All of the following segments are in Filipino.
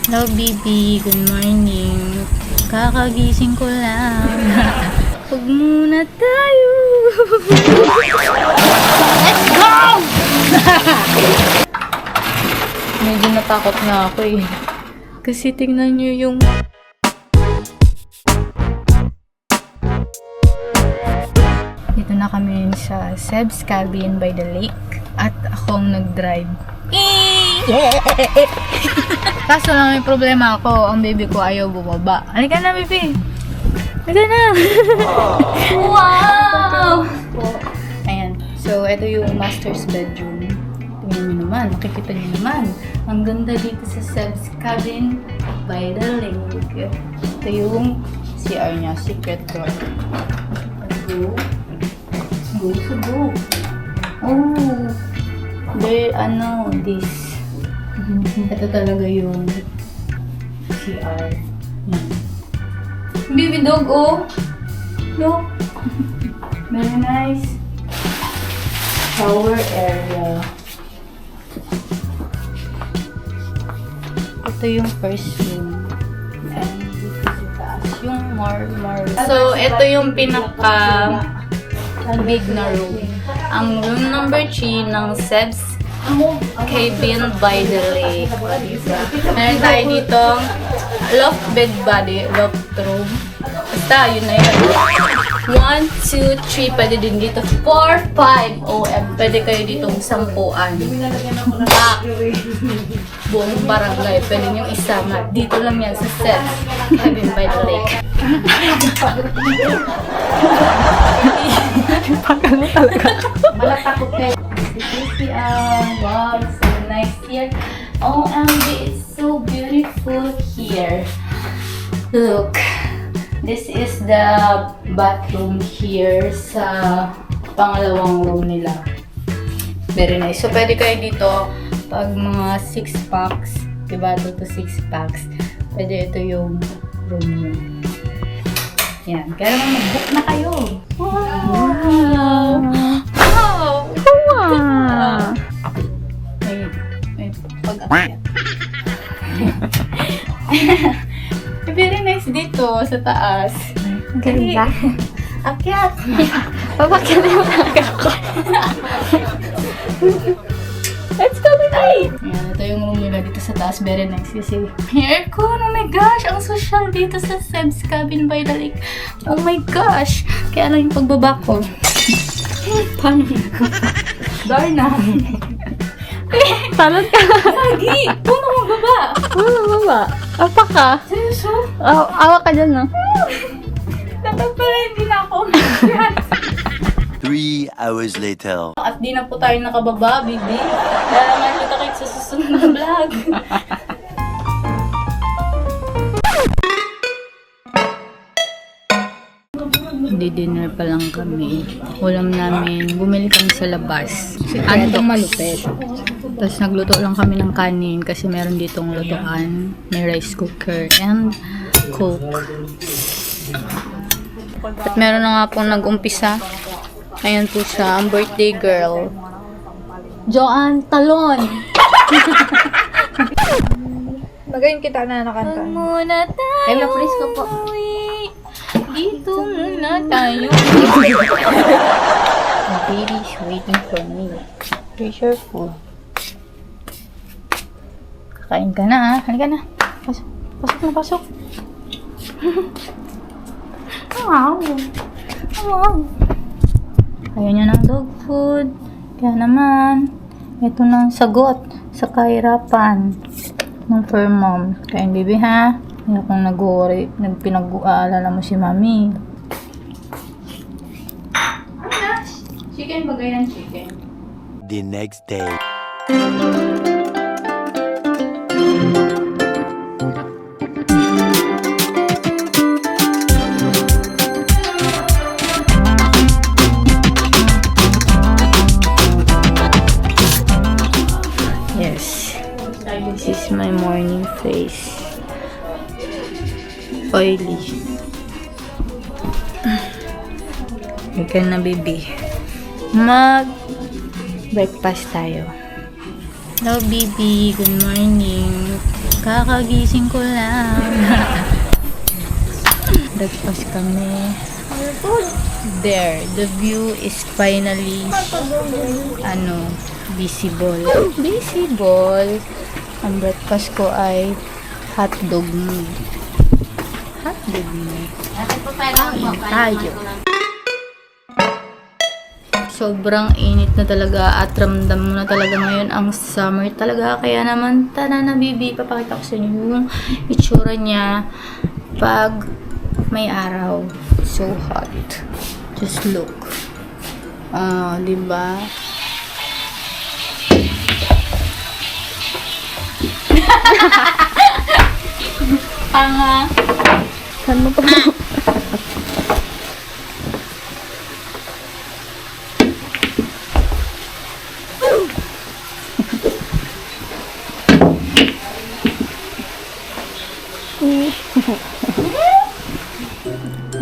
Hello, baby. Good morning. Kakagising ko lang. Huwag muna tayo. Let's go! Medyo natakot na ako eh. Kasi tingnan nyo yung... Dito na kami sa Seb's Cabin by the lake. At akong nag-drive. Kaso lang may problema ako. Ang baby ko ayaw bumaba. Halika na, baby. Halika na. Wow! Ayan. So, ito yung master's bedroom. Tingnan nyo naman. Makikita nyo naman. Ang ganda dito sa Seb's Cabin by the lake. Ito yung CR niya. Secret door. Go. Go to go. Oh. This. Ito talaga yung CR. Yan. Baby dog, oh. Look. Very nice. Shower area. Ito yung first room. And dito sa taas yung more. So, ito yung pinaka big na room. Ang room number 3 ng Seb's Cabin by the lake. Meron tayo dito loft bed body, loft room. Basta, yun na yun. 1, 2, 3, pwede din dito. 4, 5 OM. Pwede kayo ditong 10-an. Buong barangay. Pwede nyo isama. Dito lang yan sa Seb's Cabin by the lake. Pagano talaga. Malatakot kayo. Wow, so nice here. OMG, it's so beautiful here. Look, this is the bathroom here sa pangalawang room nila. Very nice. So, pwede kayo dito pag mga 6 packs, diba? 2 to 6 packs. Pwede ito yung room nyo. Yan. Kaya naman mag-book na kayo. Wow! Wow! Wow! May pag-akyat. Very nice dito sa taas. Ganda. Akyat! Papakyat yung aga ko. Let's go, baby! Ayan, ito yung room nila dito sa taas. Very nice kasi may aircon. Oh my gosh! Ang social dito sa Seb's Cabin by the lake. Oh my gosh! Kaya lang yung pagbaba ko. Paano? Darna! Talon ka. Lagi! Paano magbaba? Mama. Apa ka? Seryoso? Awa ka dyan, no? Dapat pala hindi na ako. 3 hours later. At di na po tayo nakababa, baby. Kaya naman kita kayo sa susunod na vlog. Di-dinner pa lang kami. Ulam namin, bumili kami sa labas. Antok malupit. Tapos nagluto lang kami ng kanin kasi meron ditong lutuan. May rice cooker and coke. At meron na nga pong nag-umpisa. Ayan po siya, ang birthday girl. Joanne Talon! Magayon kita na nakanta. Huwag muna tayo. Hello, please ko po. Dito muna tayo. The baby's waiting for me. Here's your food. Kakain ka na, ha? Halika na. Pasok. Pasok na, pasok. Wow. Wow. Ayaw niya ng dog food. Kaya naman, ito ng sagot sa kahirapan ng fur mom. Kain, baby, ha? Hindi akong nag-worry. Pinag-aalala mo si mami. Ano na? Chicken ba ganyan, chicken? The next day. Yes. This is my morning face. Oily. Ika na, baby. Mag-breakfast tayo. Hello, baby. Good morning. Kakagising ko lang. Breakfast kami. There, the view is finally visible. Visible. Ang breakfast ko ay hotdog meat. Hotdog meat. Kain tayo. Sobrang init na talaga at ramdam mo na talaga ngayon ang summer talaga. Kaya naman, tara na bibi, papakita ko sa inyo yung itsura niya pag may araw. So hot. Just look. Diba? Panga. Saan mo pa?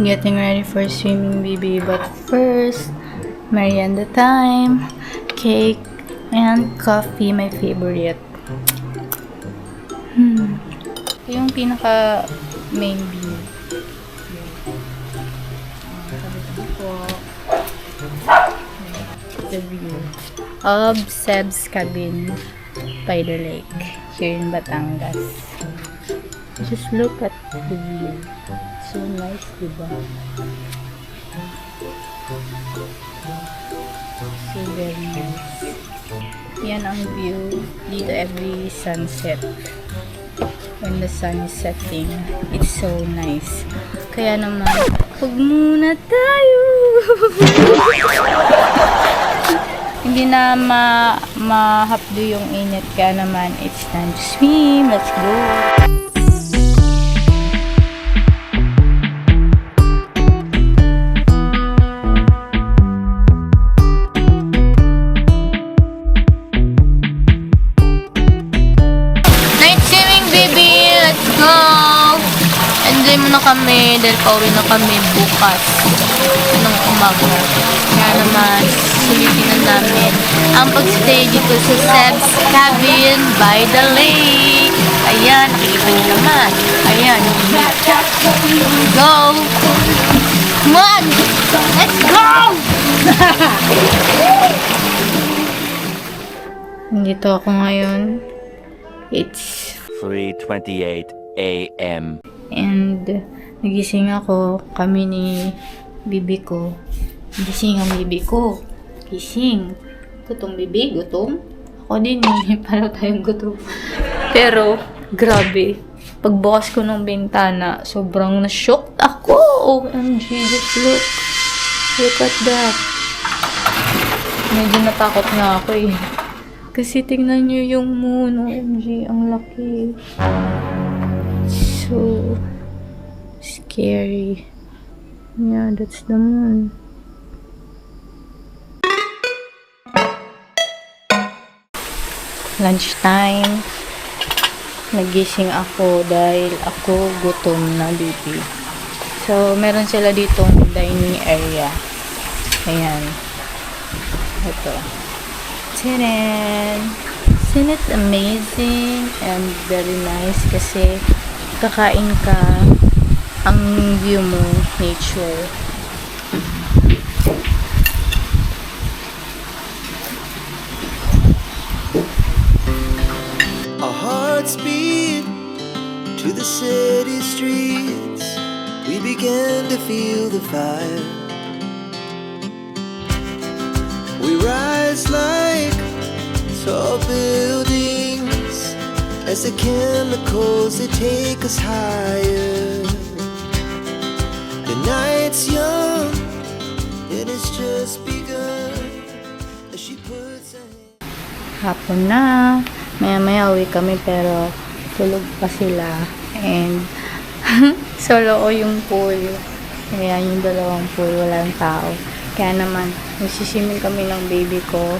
Getting ready for swimming, baby. But first, merienda time. Cake and coffee, my favorite. Ito yung pinaka main view. The view of Seb's cabin by the lake here in Batangas. Just look at the view. So nice, diba? So very nice. Yan ang view dito every sunset. When the sun is setting, it's so nice. Kaya naman, huwag muna tayo! Hindi na mahapdo yung init. Kaya naman, it's time to swim. Let's go! Enjoy muna kami dahil pauwi na kami bukas ng umaga. Kaya naman, sulitin na namin ang pagstay dito sa Seb's cabin by the lake. Ayan, nakikita niyo naman. Ayan. Go! Come on! Let's go! Nandito ako ngayon. It's 3:28 a.m. And nagising ako, kami ni bibi ko. Gising ang bibi ko. Gising. Gutom bibi, gutom. Ako din eh, pareho tayong gutom. Pero, grabe. Pagbukas ko ng bintana, sobrang na-shocked ako. OMG, just look. Look at that. Medyo natakot na ako eh. Kasi tingnan nyo yung moon. OMG, ang laki. So scary. Yeah, that's the moon. Lunchtime. Nagising ako dahil ako gutom na, baby. So, meron sila ditong dining area. Ayan. Ito. Tadaan! Isn't it amazing and very nice kasi kakain ka, ang view mo, nature. Our hearts beat to the city streets. We began to feel the fire. We rise like tall buildings as the chemicals they take us higher. The night's young, it has just begun as she puts her hand. Hapon na. Maya-maya uwi kami pero tulog pa sila. And solo ko yung pool. Kaya yung dalawang pool, walang tao. Kaya naman, magsiswimming kami ng baby ko.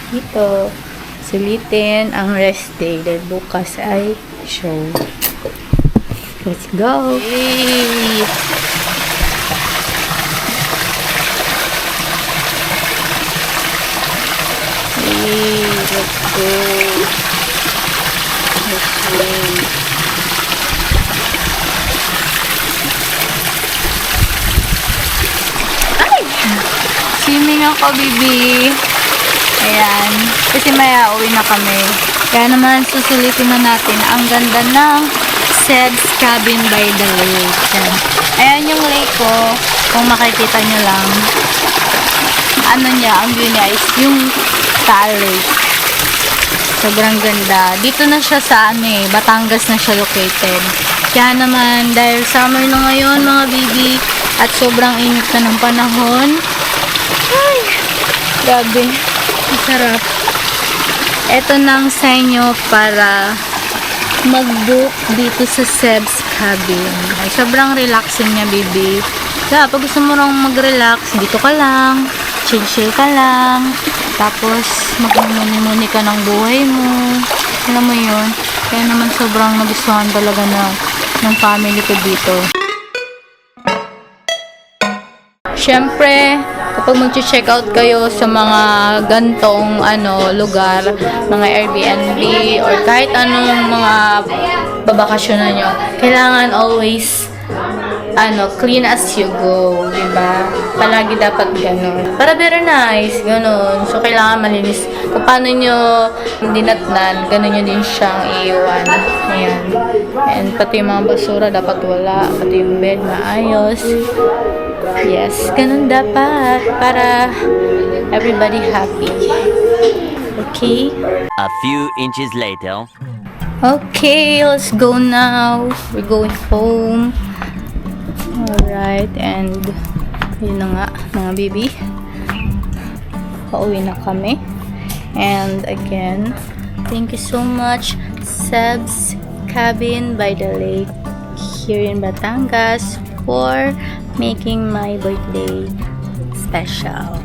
Dito. Sulitin ang rest day dahil bukas ay show. Let's go! Yay! Yay! Let's go! Let's go! ako, baby. Ayan. Kasi maya uwi na kami. Kaya naman, susulitin na natin ang ganda ng Seb's Cabin by the Lake. Ayan. Ayan yung lake ko. Kung makikita nyo lang. Ano niya, ang view niya is yung Taal Lake. Sobrang ganda. Dito na siya sa Batangas na siya located. Kaya naman, dahil summer na ngayon mga baby, at sobrang init na ng panahon, ay, grabe, masarap. Ito nang sa inyo para mag-book dito sa Seb's Cabin. Ay, sobrang relaxing niya, baby. Kaya pag gusto mo lang mag-relax, dito ka lang, chill ka lang, tapos magmumuni-muni ka ng buhay mo. Alam mo yun? Kaya naman sobrang nagustuhan talaga ng family ko dito. Siyempre, kapag mag-check out kayo sa mga gantong lugar, mga Airbnb or kahit anong mga babakasyonan nyo, kailangan always clean as you go, diba? Palagi dapat ganun. Para very nice, ganun. So, kailangan malinis. Kung paano nyo dinatnan, ganun nyo din siyang iiwan. Ayan. And pati yung mga basura dapat wala. Pati yung bed maayos. Yes, ganun dapat. Para everybody happy. Okay? A few inches later. Okay, let's go now. We're going home. Alright, and yun na nga, mga baby. Pauwi na kami. And again, thank you so much, Seb's Cabin by the Lake here in Batangas for making my birthday special.